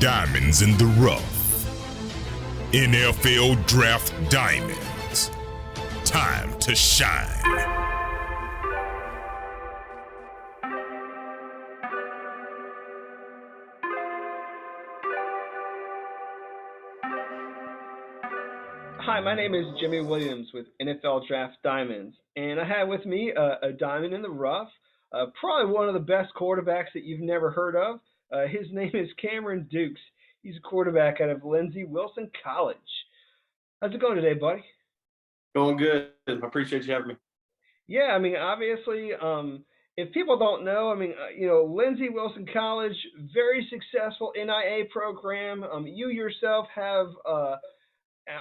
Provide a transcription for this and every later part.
Diamonds in the rough. NFL Draft Diamonds. Time to shine. Hi, my name is Jimmy Williams with NFL Draft Diamonds, and I have with me a diamond in the rough, probably one of the best quarterbacks that you've never heard of. His name is Cameron Dukes. He's a quarterback out of Lindsey Wilson College. How's it going today, buddy? Going good. I appreciate you having me. Yeah, I mean, obviously, if people don't know, I mean, Lindsey Wilson College, very successful NIA program. You yourself have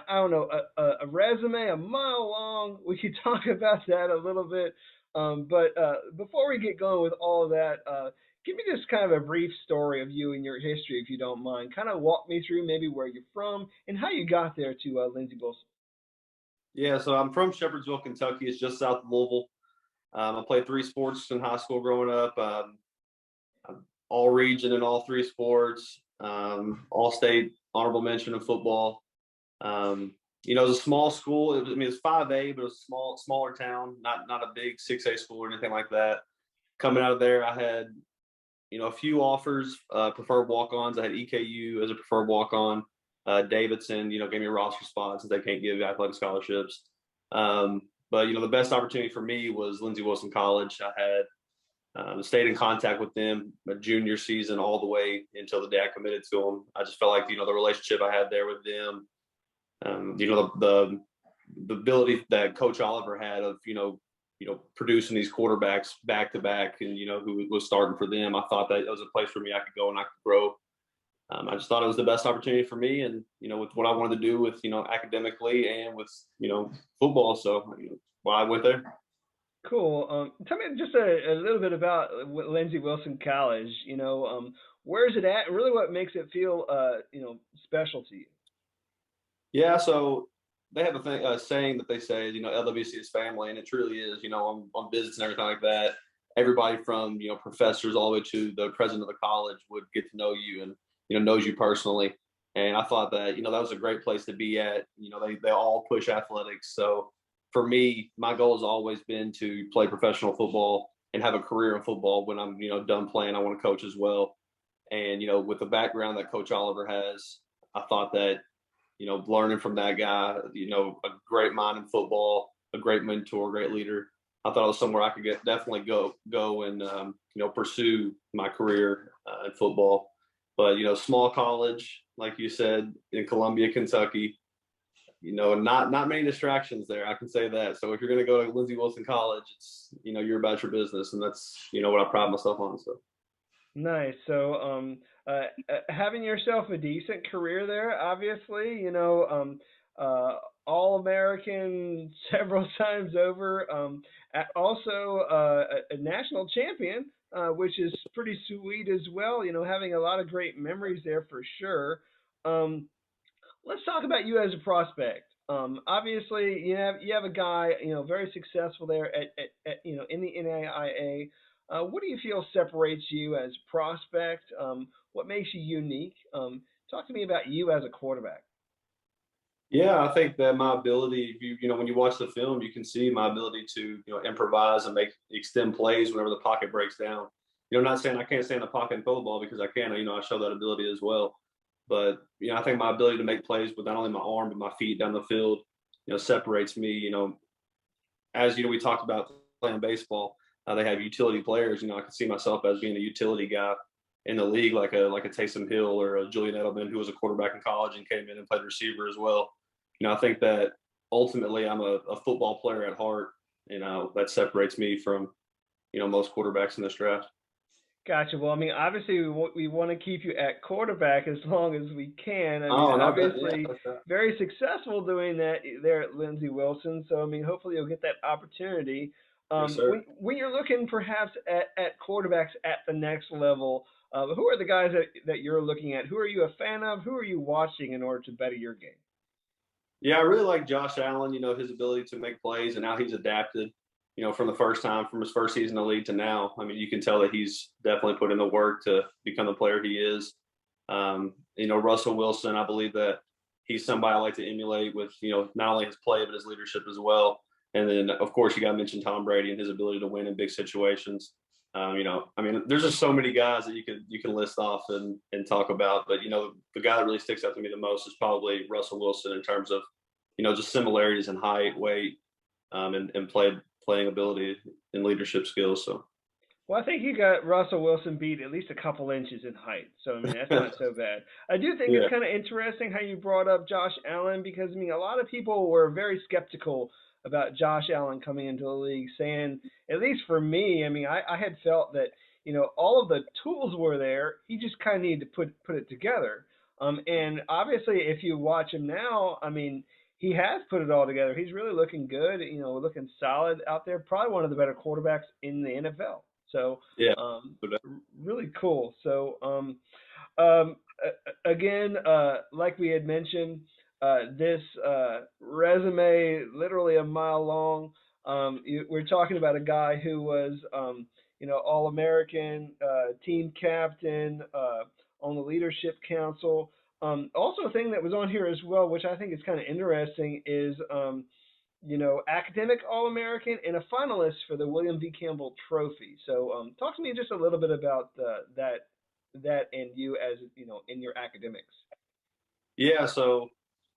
I don't know, a resume a mile long. We could talk about that a little bit. But before we get going with all of that, give me just kind of a brief story of you and your history, if you don't mind. Kind of walk me through maybe where you're from and how you got there to Lindsey Wilson. Yeah, so I'm from Shepherdsville, Kentucky. It's just south of Louisville. I played 3 sports in high school growing up. I'm all region in all 3 sports. All state honorable mention in football. It was a small school. It's 5A, but it was a smaller town, not a big 6A school or anything like that. Coming out of there, I had, a few offers, preferred walk-ons. I had EKU as a preferred walk-on. Davidson, gave me a roster spot since they can't give athletic scholarships. But the best opportunity for me was Lindsey Wilson College. I had stayed in contact with them my junior season all the way until the day I committed to them. I just felt like, the relationship I had there with them, the ability that Coach Oliver had of, producing these quarterbacks back to back and, who was starting for them. I thought that it was a place for me I could go and I could grow. I just thought it was the best opportunity for me and, with what I wanted to do with, academically and with, football. So, I went there. Cool. Tell me just a little bit about Lindsey Wilson College. Where is it at, and really what makes it feel, special to you? Yeah, so they have a saying that they say, LWC is family, and it truly is. On business and everything like that, everybody from professors all the way to the president of the college would get to know you and knows you personally. And I thought that that was a great place to be at. They all push athletics. So for me, my goal has always been to play professional football and have a career in football. When I'm done playing, I want to coach as well. And with the background that Coach Oliver has, I thought that learning from that guy, a great mind in football, a great mentor, great leader. I thought it was somewhere I could definitely go and, pursue my career in football. But, small college, like you said, in Columbia, Kentucky, not many distractions there. I can say that. So if you're going to go to Lindsey Wilson College, it's, you're about your business. And that's, what I pride myself on. So. Nice. So, having yourself a decent career there, obviously, All American several times over. Also, a national champion, which is pretty sweet as well. Having a lot of great memories there for sure. Let's talk about you as a prospect. Obviously, you have a guy, very successful there at in the NAIA. What do you feel separates you as a prospect? What makes you unique? Talk to me about you as a quarterback. Yeah, I think that my ability, when you watch the film, you can see my ability to, improvise and extend plays whenever the pocket breaks down. Not saying I can't stay in the pocket and throw the ball because I can. I show that ability as well. But, I think my ability to make plays with not only my arm but my feet down the field, separates me. As we talked about playing baseball. They have utility players. I could see myself as being a utility guy in the league, like a Taysom Hill or a Julian Edelman, who was a quarterback in college and came in and played receiver as well. I think that ultimately I'm a football player at heart. That separates me from most quarterbacks in this draft. Gotcha. Well, I mean, obviously, we want to keep you at quarterback as long as we can. I mean, Oh, no, obviously, yeah. very successful doing that there at Lindsey Wilson. So, I mean, hopefully you'll get that opportunity. Yes, sir. When you're looking perhaps at quarterbacks at the next level, who are the guys that you're looking at? Who are you a fan of? Who are you watching in order to better your game? Yeah, I really like Josh Allen, his ability to make plays and how he's adapted, from his first season in the league to now. I mean, you can tell that he's definitely put in the work to become the player he is. Russell Wilson, I believe that he's somebody I like to emulate with, not only his play, but his leadership as well. And then, of course, you got to mention Tom Brady and his ability to win in big situations. There's just so many guys that you can list off and talk about. But, the guy that really sticks out to me the most is probably Russell Wilson in terms of, just similarities in height, weight, and playing ability and leadership skills. So. Well, I think you got Russell Wilson beat at least a couple inches in height. So, that's not so bad. I do think it's kind of interesting how you brought up Josh Allen because, a lot of people were very skeptical about Josh Allen coming into the league, saying, at least for me, I had felt that, all of the tools were there. He just kind of needed to put it together. And obviously, if you watch him now, he has put it all together. He's really looking good, looking solid out there. Probably one of the better quarterbacks in the NFL. So, really cool. So, again, like we had mentioned, this resume, literally a mile long. We're talking about a guy who was, All-American, team captain, on the Leadership Council. Also, a thing that was on here as well, which I think is kind of interesting, is academic All-American and a finalist for the William V. Campbell Trophy. So, talk to me just a little bit about that and you as in your academics. Yeah, so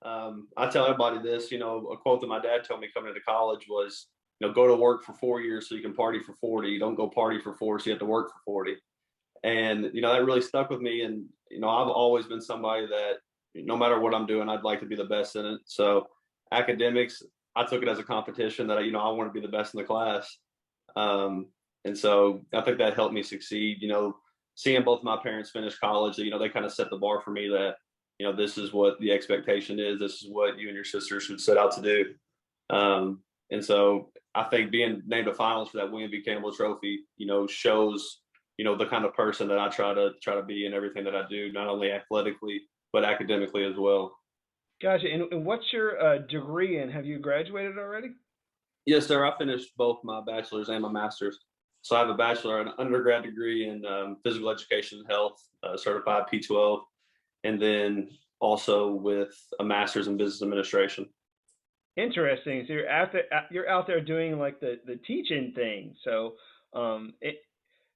I tell everybody this. A quote that my dad told me coming into college was, go to work for 4 years so you can party for 40. You don't go party for 4, so you have to work for 40. And that really stuck with me. And I've always been somebody that no matter what I'm doing, I'd like to be the best in it. So academics, I took it as a competition that I want to be the best in the class, and so I think that helped me succeed. Seeing both my parents finish college, they kind of set the bar for me that this is what the expectation is. This is what you and your sister should set out to do. And so I think being named a finalist for that William V. Campbell Trophy, shows the kind of person that I try to be in everything that I do, not only athletically but academically as well. Gotcha. And what's your degree in? Have you graduated already? Yes, sir. I finished both my bachelor's and my master's. So I have a bachelor and an undergrad degree in physical education and health, certified P12, and then also with a master's in business administration. Interesting. So you're out there doing like the teaching thing. So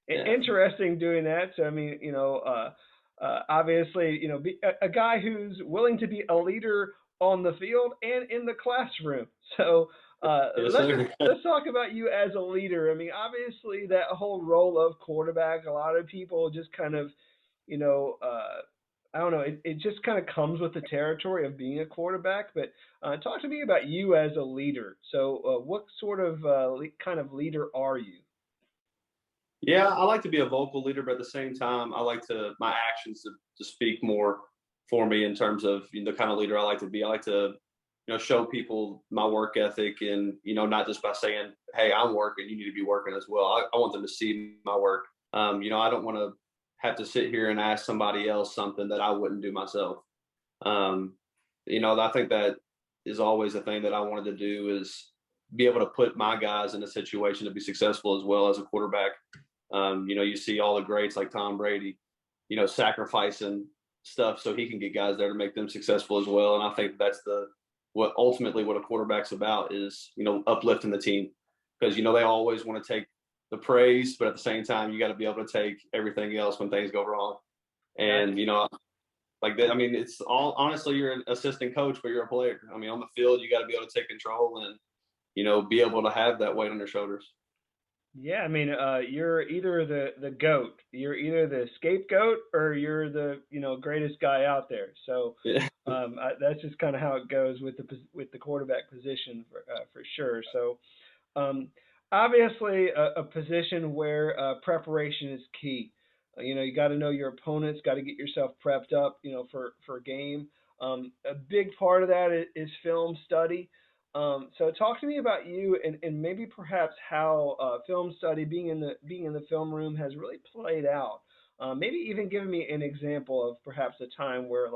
interesting doing that. So obviously, a guy who's willing to be a leader on the field and in the classroom. So let's talk about you as a leader. Obviously, that whole role of quarterback, a lot of people just kind of, I don't know, it just kind of comes with the territory of being a quarterback. But talk to me about you as a leader. So what sort of kind of leader are you? Yeah, I like to be a vocal leader, but at the same time, I like my actions to speak more for me in terms of the kind of leader I like to be. I like to, show people my work ethic and, not just by saying, hey, I'm working, you need to be working as well. I want them to see my work. I don't want to have to sit here and ask somebody else something that I wouldn't do myself. I think that is always a thing that I wanted to do is be able to put my guys in a situation to be successful as well as a quarterback. You see all the greats like Tom Brady, sacrificing stuff so he can get guys there to make them successful as well. And I think that's what ultimately what a quarterback's about is, uplifting the team because, they always want to take the praise, but at the same time, you got to be able to take everything else when things go wrong. And, like that, it's all, honestly, you're an assistant coach, but you're a player. On the field, you got to be able to take control and, be able to have that weight on your shoulders. Yeah, you're either the GOAT, you're either the scapegoat, or you're the greatest guy out there. So that's just kind of how it goes with the quarterback position for sure. So obviously a position where preparation is key. You got to know your opponents, got to get yourself prepped up, for a game. A big part of that is film study. So talk to me about you and maybe perhaps how film study, being in the film room, has really played out. Maybe even giving me an example of perhaps a time where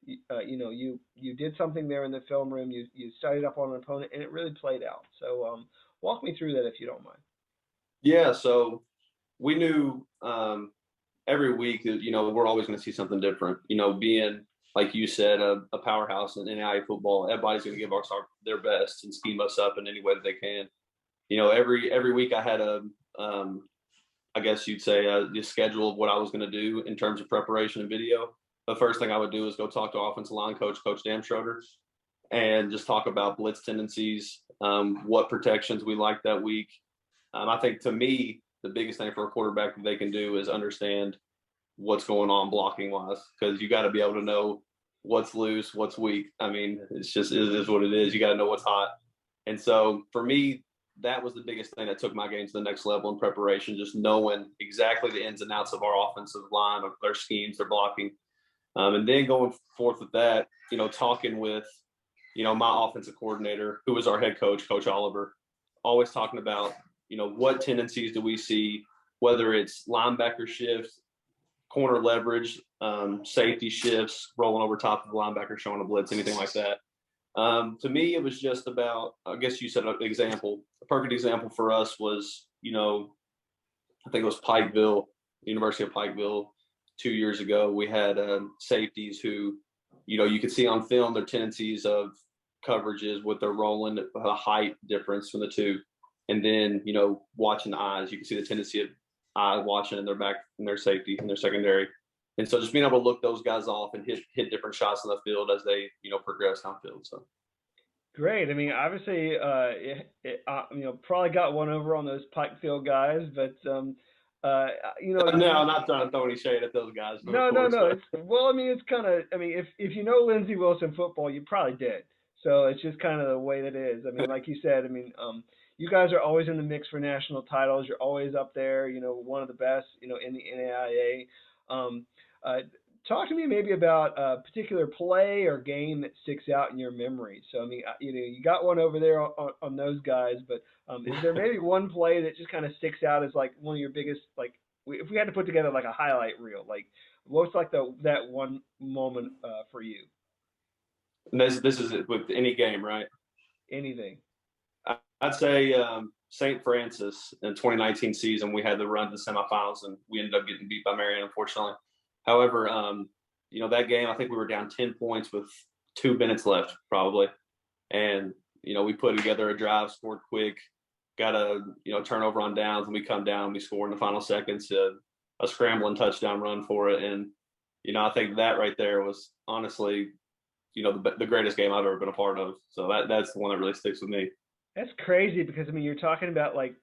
you did something there in the film room, you studied up on an opponent and it really played out. So walk me through that if you don't mind. Yeah, so we knew every week, we're always going to see something different. Being, like you said, a powerhouse in NAIA football, everybody's going to give us their best and scheme us up in any way that they can. Every week I had I guess you'd say, the schedule of what I was going to do in terms of preparation and video. The first thing I would do is go talk to offensive line coach, Coach Damschroeder, and just talk about blitz tendencies, what protections we like that week. I think, to me, the biggest thing for a quarterback that they can do is understand what's going on blocking wise, because you got to be able to know what's loose, what's weak. I mean, it is what it is. You got to know what's hot. And so for me, that was the biggest thing that took my game to the next level in preparation, just knowing exactly the ins and outs of our offensive line, of their schemes, their blocking. And then going forth with that, talking with, my offensive coordinator, who was our head coach, Coach Oliver, always talking about, what tendencies do we see, whether it's linebacker shifts, corner leverage, safety shifts, rolling over top of the linebacker, showing a blitz, anything like that. To me, it was just about, I guess you said an example. A perfect example for us was, I think it was Pikeville, University of Pikeville, 2 years ago. We had safeties who, you could see on film their tendencies of coverages with their rolling, a height difference from the two. And then, watching the eyes, you can see the tendency of eye watching in their back, in their safety, in their secondary. And so just being able to look those guys off and hit different shots in the field as they, progress downfield. So. Great. I mean, obviously, probably got one over on those Pikeville guys, but No, I'm not trying to throw any shade at those guys. No. It's kind of, if you know Lindsey Wilson football, you probably did. So it's just kind of the way that it is. I mean, like you said, you guys are always in the mix for national titles. You're always up there, one of the best, in the NAIA. Talk to me maybe about a particular play or game that sticks out in your memory. So, you got one over there on those guys, but is there maybe one play that just kind of sticks out as like one of your biggest, like, if we had to put together like a highlight reel, like what's like that one moment for you? And this is with any game, right? Anything. I'd say St. Francis in 2019 season, we had the run to the semifinals, and we ended up getting beat by Marion, unfortunately. However, that game, I think we were down 10 points with 2 minutes left, probably. And, we put together a drive, scored quick, got a, turnover on downs, and we come down, we score in the final seconds, a scrambling touchdown run for it. And, I think that right there was honestly, the greatest game I've ever been a part of. So that's the one that really sticks with me. That's crazy because, you're talking about like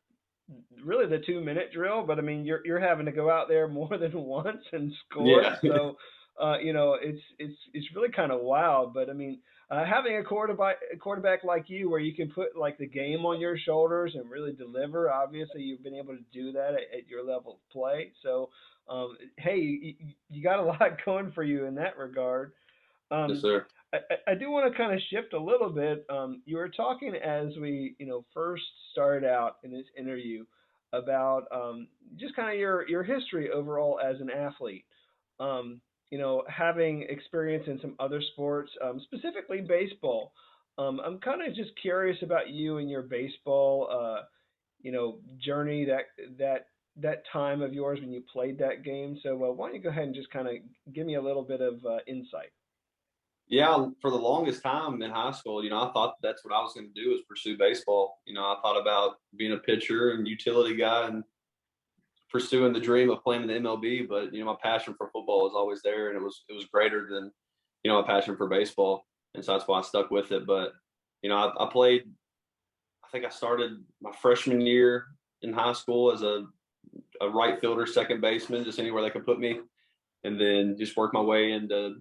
really the 2-minute drill, but you're having to go out there more than once and score. Yeah. So, it's really kind of wild. But having a quarterback like you, where you can put like the game on your shoulders and really deliver. Obviously, you've been able to do that at your level of play. So, hey, you got a lot going for you in that regard. Yes, sir. I do want to kind of shift a little bit. You were talking as we, first started out in this interview about just kind of your history overall as an athlete. Having experience in some other sports, specifically baseball. I'm kind of just curious about you and your baseball, journey, that time of yours when you played that game. So why don't you go ahead and just kind of give me a little bit of insight. Yeah, for the longest time in high school, I thought that's what I was going to do, is pursue baseball. I thought about being a pitcher and utility guy and pursuing the dream of playing in the MLB. But, my passion for football was always there, and it was greater than, my passion for baseball. And so that's why I stuck with it. But, I played, I think I started my freshman year in high school as a right fielder, second baseman, just anywhere they could put me. And then just worked my way into,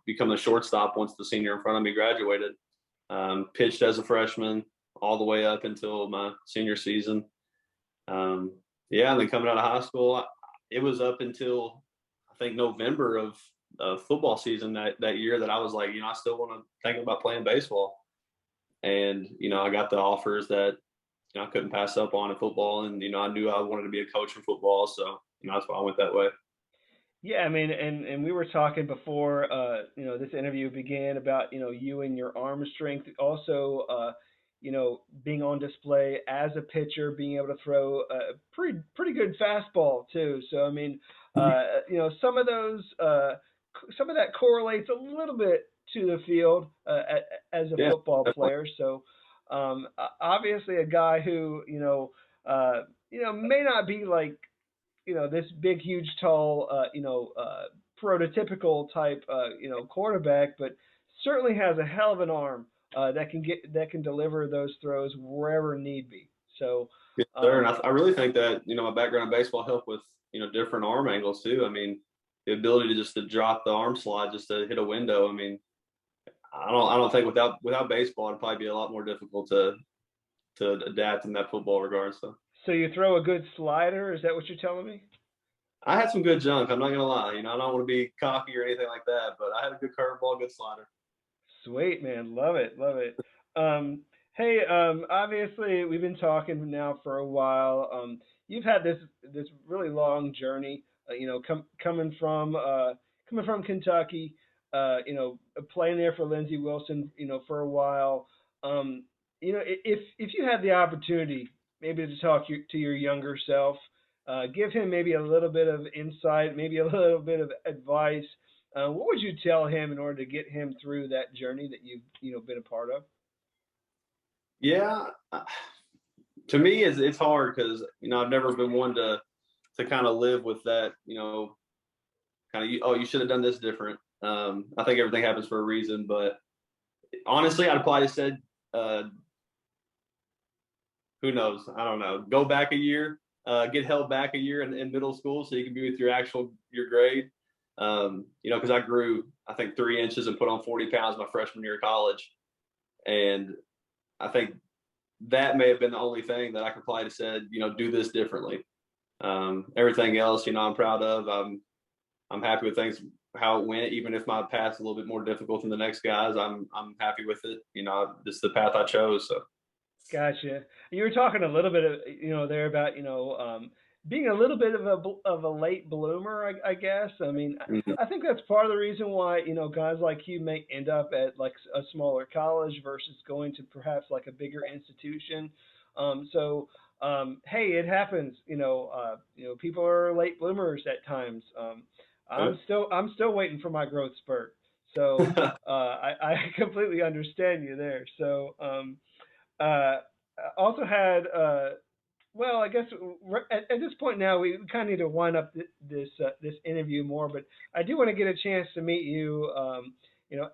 becoming a shortstop once the senior in front of me graduated. Pitched as a freshman all the way up until my senior season. And then coming out of high school, it was up until I think November of football season that year that I was like, I still want to think about playing baseball. And, I got the offers that, I couldn't pass up on in football. And, I knew I wanted to be a coach in football. So, that's why I went that way. Yeah, and we were talking before, this interview began about, you and your arm strength. Also, being on display as a pitcher, being able to throw a pretty good fastball too. So, some of that correlates a little bit to the field as a Yeah, football definitely. player. So obviously a guy who may not be like this big, huge, tall, prototypical type, quarterback, but certainly has a hell of an arm that can deliver those throws wherever need be. So, Yes, sir. And I really think that, my background in baseball helped with, different arm angles too. I mean, the ability to just to drop the arm slide just to hit a window. I mean, I don't think without baseball it'd probably be a lot more difficult to adapt in that football regard. so you throw a good slider? Is that what you're telling me? I had some good junk. I'm not gonna lie. I don't want to be cocky or anything like that, but I had a good curveball, good slider. Sweet, man. Love it. Love it. Um, hey, obviously we've been talking now for a while. You've had this really long journey, coming from Kentucky, playing there for Lindsey Wilson, for a while. If you had the opportunity maybe to talk to your younger self, give him maybe a little bit of insight, maybe a little bit of advice, what would you tell him in order to get him through that journey that you've been a part of? Yeah, to me it's hard because I've never been one to kind of live with that. Kind of oh, you should have done this different. I think everything happens for a reason, but honestly, I'd probably said, who knows? I don't know. Go back a year, get held back a year in middle school so you can be with your grade. Because I grew, I think, 3 inches and put on 40 pounds my freshman year of college, and I think that may have been the only thing that I could probably have said, do this differently. Everything else, I'm proud of. I'm happy with things how it went, even if my path's a little bit more difficult than the next guys. I'm happy with it. This is the path I chose. So Gotcha. You were talking a little bit of, there about, being a little bit of a late bloomer, I guess. I mean, mhm. I think that's part of the reason why, guys like you may end up at like a smaller college versus going to perhaps like a bigger institution. Hey, it happens. People are late bloomers at times. I'm still waiting for my growth spurt. So I completely understand you there. So also had well, I guess at this point now we kind of need to wind up this interview more, but I do want to get a chance to meet you,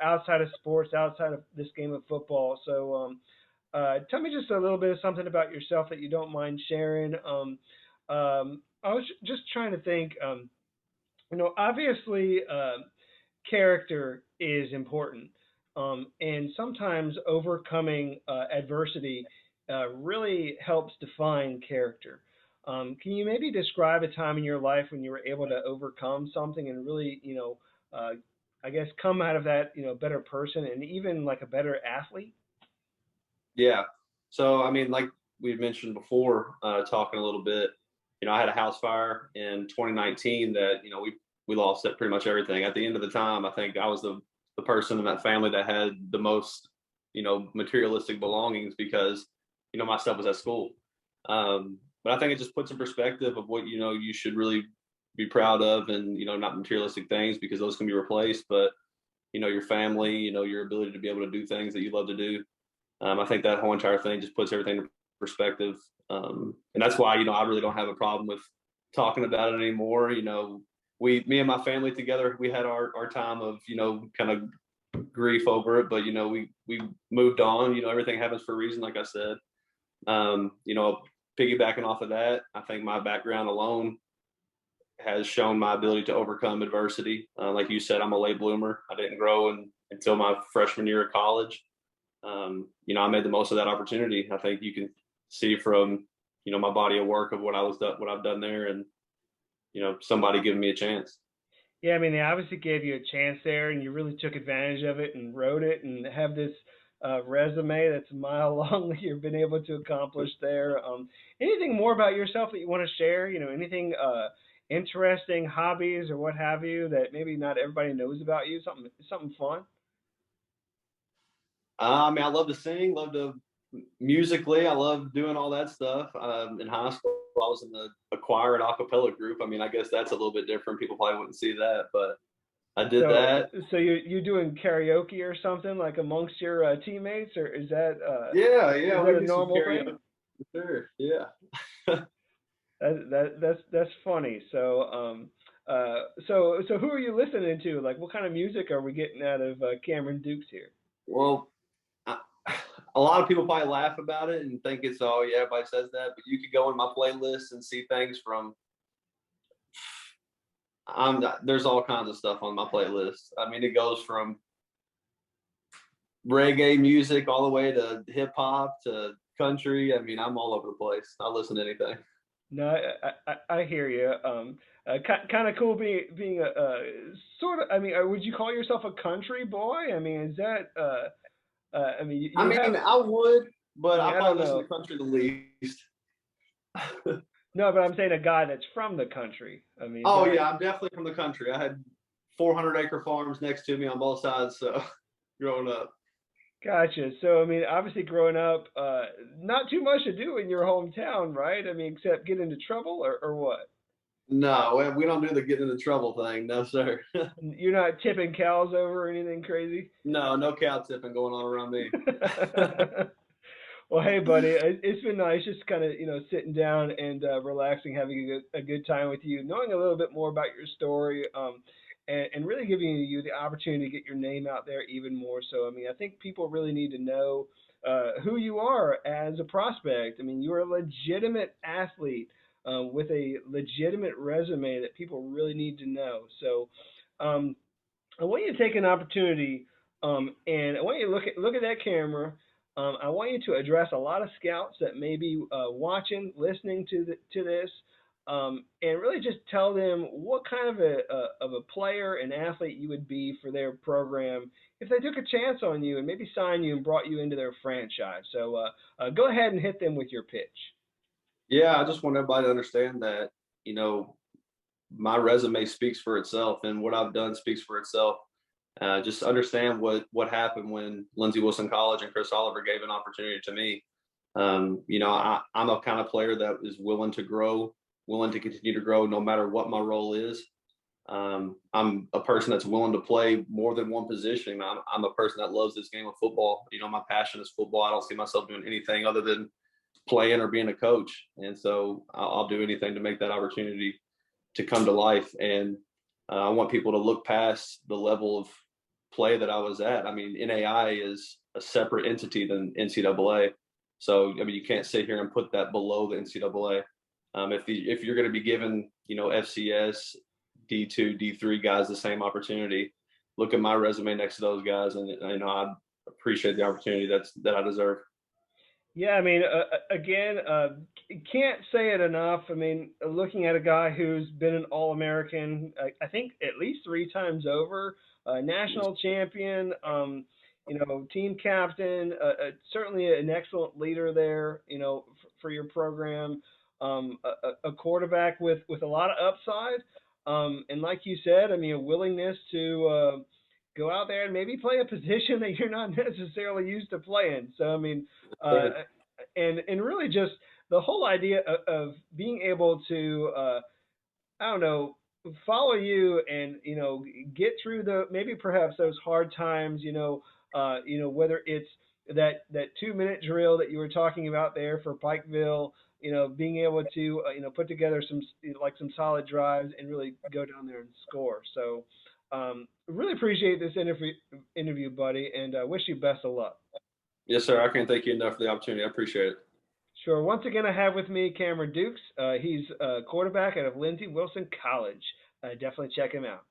outside of sports, outside of this game of football. So tell me just a little bit of something about yourself that you don't mind sharing. I was just trying to think. Obviously, character is important. And sometimes overcoming adversity really helps define character. Can you maybe describe a time in your life when you were able to overcome something and really, I guess, come out of that, better person and even like a better athlete? Yeah. So I mean, like we mentioned before, talking a little bit, I had a house fire in 2019 that we lost pretty much everything. At the end of the time, I think I was the person in that family that had the most materialistic belongings because my stuff was at school. But I think it just puts in perspective of what you should really be proud of, and not materialistic things because those can be replaced, but your family, your ability to be able to do things that you love to do. I think that whole entire thing just puts everything in perspective. And that's why, I really don't have a problem with talking about it anymore. Me and my family together, we had our time of, kind of grief over it, but, we moved on. Everything happens for a reason, like I said. Piggybacking off of that, I think my background alone has shown my ability to overcome adversity. Like you said, I'm a late bloomer. I didn't grow until my freshman year of college. I made the most of that opportunity. I think you can see from, my body of work of what I've done there, and, somebody giving me a chance. Yeah, I mean, they obviously gave you a chance there, and you really took advantage of it and wrote it, and have this resume that's a mile long that you've been able to accomplish there. Anything more about yourself that you want to share? Anything interesting, hobbies or what have you that maybe not everybody knows about you? Something fun. I mean, I love to sing, love to musically. I love doing all that stuff. In high school, I was in the choir and a cappella group. I mean, I guess that's a little bit different. People probably wouldn't see that, but I did So, that. so you doing karaoke or something like amongst your teammates, or Yeah, is yeah, that we a do some normal thing? karaoke. Sure, yeah. That's funny. So who are you listening to? Like, what kind of music are we getting out of Cameron Dukes here? Well, I, a lot of people probably laugh about it and think it's, oh yeah, everybody says that, but you could go in my playlist and see things from there's all kinds of stuff on my playlist. I mean, it goes from reggae music all the way to hip hop to country. I mean, I'm all over the place. I listen to anything. No, I hear you. Kind of cool being a sort of. I mean, would you call yourself a country boy? I mean, is that I mean, I you have. mean, I would, I but mean, I I don't probably listen to know. country the least. No, but I'm saying a guy that's from the country. I mean, is Oh that yeah, I'm definitely from the country. I had 400-acre farms next to me on both sides, so growing up. gotcha? So I mean, obviously, growing up, not too much to do in your hometown, right? I mean, except get into trouble or what? No, we don't do the getting into trouble thing. No, sir. You're not tipping cows over or anything crazy. No, no cow tipping going on around me. Well, hey, buddy, it's been nice just kind of sitting down and relaxing, having a good time with you, knowing a little bit more about your story, and really giving you the opportunity to get your name out there even more. So, I mean, I think people really need to know who you are as a prospect. I mean, you're a legitimate athlete with a legitimate resume that people really need to know. So, um, I want you to take an opportunity, and I want you to look at that camera. I want you to address a lot of scouts that may be watching, listening to this, and really just tell them what kind of a player and athlete you would be for their program if they took a chance on you and maybe signed you and brought you into their franchise. So go ahead and hit them with your pitch. Yeah, I just want everybody to understand that, you know, my resume speaks for itself and what I've done speaks for itself. Just understand what happened when Lindsey Wilson College and Chris Oliver gave an opportunity to me. You know, I'm a kind of player that is willing to grow, willing to continue to grow no matter what my role is. I'm a person that's willing to play more than one position. I'm a person that loves this game of football. You know, my passion is football. I don't see myself doing anything other than playing or being a coach. And so I'll do anything to make that opportunity to come to life. And I want people to look past the level of play that I was at. I mean, NAI is a separate entity than NCAA. So, I mean, you can't sit here and put that below the NCAA. If you're going to be given, you know, FCS, D2, D3 guys the same opportunity, look at my resume next to those guys, and you know I appreciate the opportunity that I deserve. Yeah, I mean, again, can't say it enough. I mean, looking at a guy who's been an All-American, I think at least three times over, national champion, team captain, certainly an excellent leader there, for your program, a quarterback with a lot of upside, and like you said, I mean, a willingness to go out there and maybe play a position that you're not necessarily used to playing. So I mean, uh, and really just the whole idea of being able to I don't know, follow you and get through the maybe perhaps those hard times. Whether it's that 2 minute drill that you were talking about there for Pikeville. Being able to put together some solid drives and really go down there and score. So really appreciate this interview, buddy, and wish you best of luck. Yes, sir. I can't thank you enough for the opportunity. I appreciate it. Sure. Once again, I have with me Cameron Dukes. He's a quarterback out of Lindsey Wilson College. Definitely check him out.